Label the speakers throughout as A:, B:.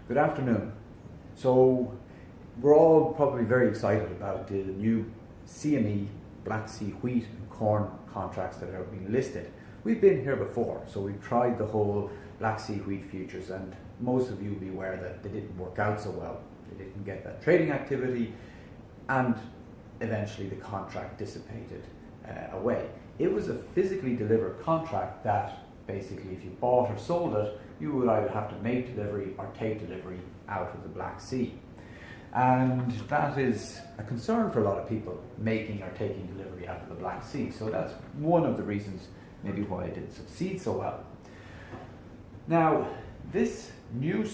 A: Good afternoon. So we're all probably very excited about the new CME Black Sea wheat and corn contracts that are being listed. We've been here before, so we've tried the whole Black Sea wheat futures, and most of you will be aware that they didn't work out so well. They didn't get that trading activity, and eventually the contract dissipated away. It was a physically delivered contract that basically, if you bought or sold it, you would either have to make delivery or take delivery out of the Black Sea. And that is a concern for a lot of people, making or taking delivery out of the Black Sea. So that's one of the reasons maybe why it didn't succeed so well. Now, this new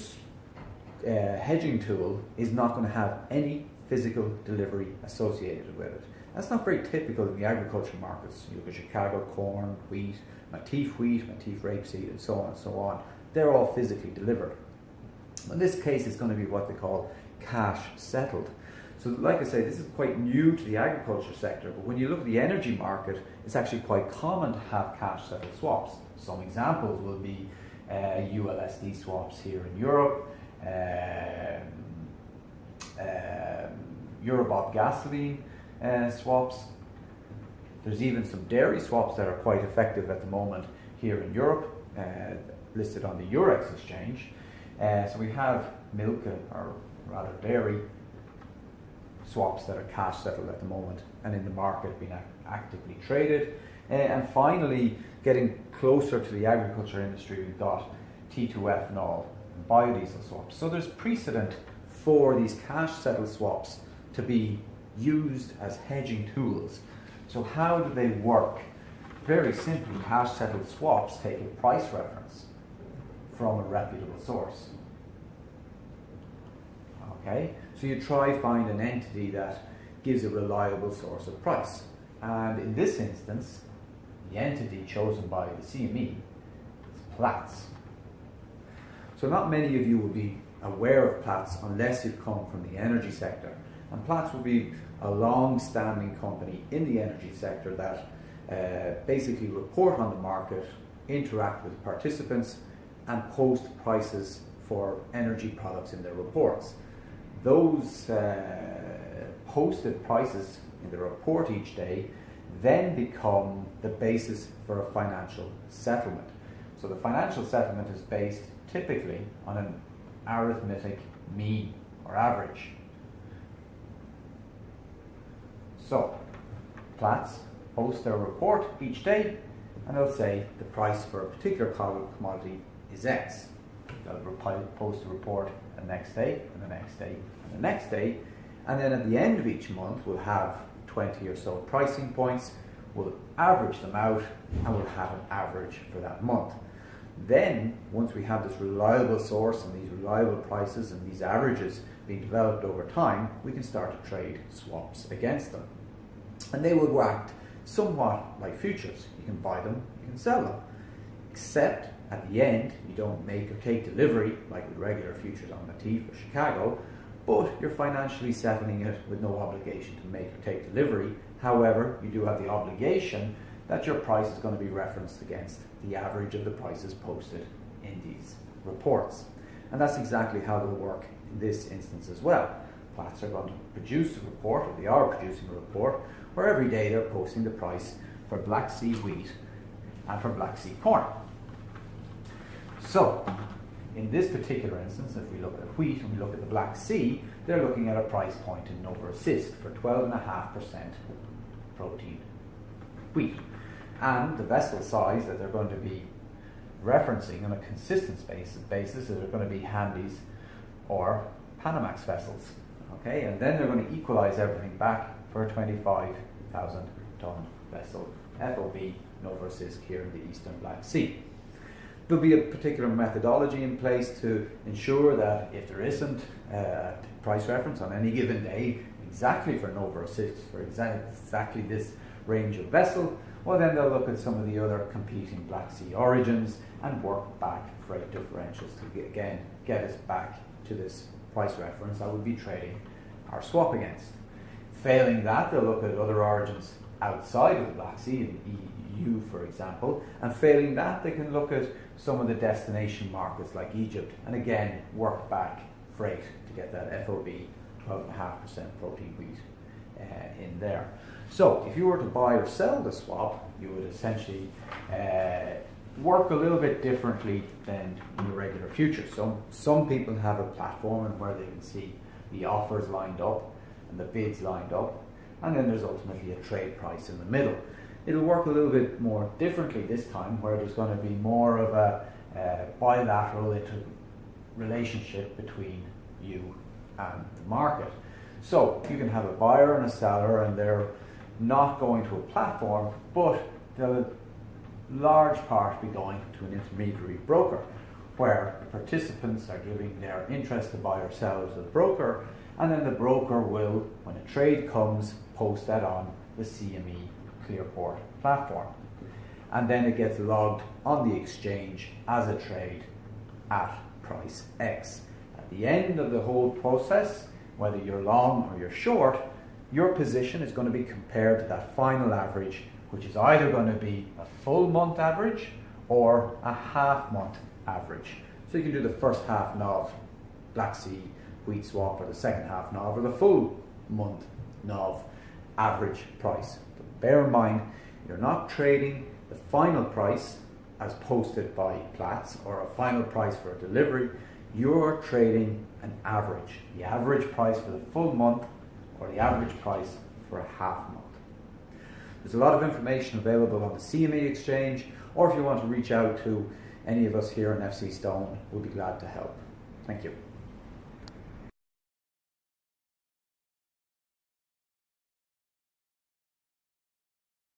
A: hedging tool is not going to have any physical delivery associated with it. That's not very typical in the agriculture markets. You look at Chicago corn, wheat, Matif rapeseed, and so on and so on. They're all physically delivered. In this case, it's going to be what they call cash settled. So like I say, this is quite new to the agriculture sector, but when you look at the energy market, it's actually quite common to have cash settled swaps. Some examples will be ULSD swaps here in Europe, Eurobond gasoline swaps. There's even some dairy swaps that are quite effective at the moment here in Europe, listed on the Eurex exchange. So we have milk, or rather dairy, swaps that are cash settled at the moment and in the market being actively traded. And finally, getting closer to the agriculture industry, we've got T2 ethanol and biodiesel swaps. So there's precedent for these cash settled swaps to be used as hedging tools. So how do they work? Very simply, cash settled swaps take a price reference from a reputable source. Okay, so you try find an entity that gives a reliable source of price. And in this instance, the entity chosen by the CME is Platts. So not many of you will be aware of Platts unless you've come from the energy sector. And Platts will be a long-standing company in the energy sector that basically report on the market, interact with participants, and post prices for energy products in their reports. Those posted prices in the report each day then become the basis for a financial settlement. So the financial settlement is based typically on an arithmetic mean or average. So Platts post their report each day, and they'll say the price for a particular commodity is X. They'll post a report the next day, and the next day, and the next day, and then at the end of each month we'll have 20 or so pricing points, we'll average them out, and we'll have an average for that month. Then, once we have this reliable source and these reliable prices and these averages being developed over time, we can start to trade swaps against them. And they will act somewhat like futures. You can buy them, you can sell them. Except at the end, you don't make or take delivery like with regular futures on Matif or Chicago, but you're financially settling it with no obligation to make or take delivery. However, you do have the obligation that your price is going to be referenced against the average of the prices posted in these reports. And that's exactly how they'll work in this instance as well. Platts are going to produce a report, or they are producing a report, where every day they're posting the price for Black Sea wheat and for Black Sea corn. So, in this particular instance, if we look at wheat and we look at the Black Sea, they're looking at a price point in Novorossiysk for 12.5% protein wheat. And the vessel size that they're going to be referencing on a consistent basis are going to be Handys or Panamax vessels. Okay, and then they're going to equalize everything back for a 25,000 ton vessel, FOB Novorossiysk here in the eastern Black Sea. There'll be a particular methodology in place to ensure that if there isn't a price reference on any given day exactly for Novorossiysk, for exactly this range of vessel, well then they'll look at some of the other competing Black Sea origins and work back freight differentials to again get us back to this price reference that we'll be trading our swap against. Failing that, they'll look at other origins outside of the Black Sea, in EU, for example, and failing that, they can look at some of the destination markets like Egypt, and again, work back freight to get that FOB 12.5% protein wheat in there. So if you were to buy or sell the swap, you would essentially work a little bit differently than in your regular futures. So some people have a platform and where they can see the offers lined up and the bids lined up, and then there's ultimately a trade price in the middle. It'll work a little bit more differently this time, where there's going to be more of a bilateral relationship between you and the market. So you can have a buyer and a seller, and they're not going to a platform, but they'll large part be going to an intermediary broker, where the participants are giving their interest to buy or sell to the broker, and then the broker will, when a trade comes, post that on the CME Clearport platform. And then it gets logged on the exchange as a trade at price X. At the end of the whole process, whether you're long or you're short, your position is going to be compared to that final average, which is either going to be a full month average or a half month average. So you can do the first half NOV Black Sea wheat swap, or the second half NOV, or the full month NOV average price. But bear in mind, you're not trading the final price as posted by Platts or a final price for a delivery. You're trading an average, the average price for the full month or the average price for a half month. There's a lot of information available on the CME exchange, or if you want to reach out to any of us here in FC Stone, we'll be glad to help. Thank you.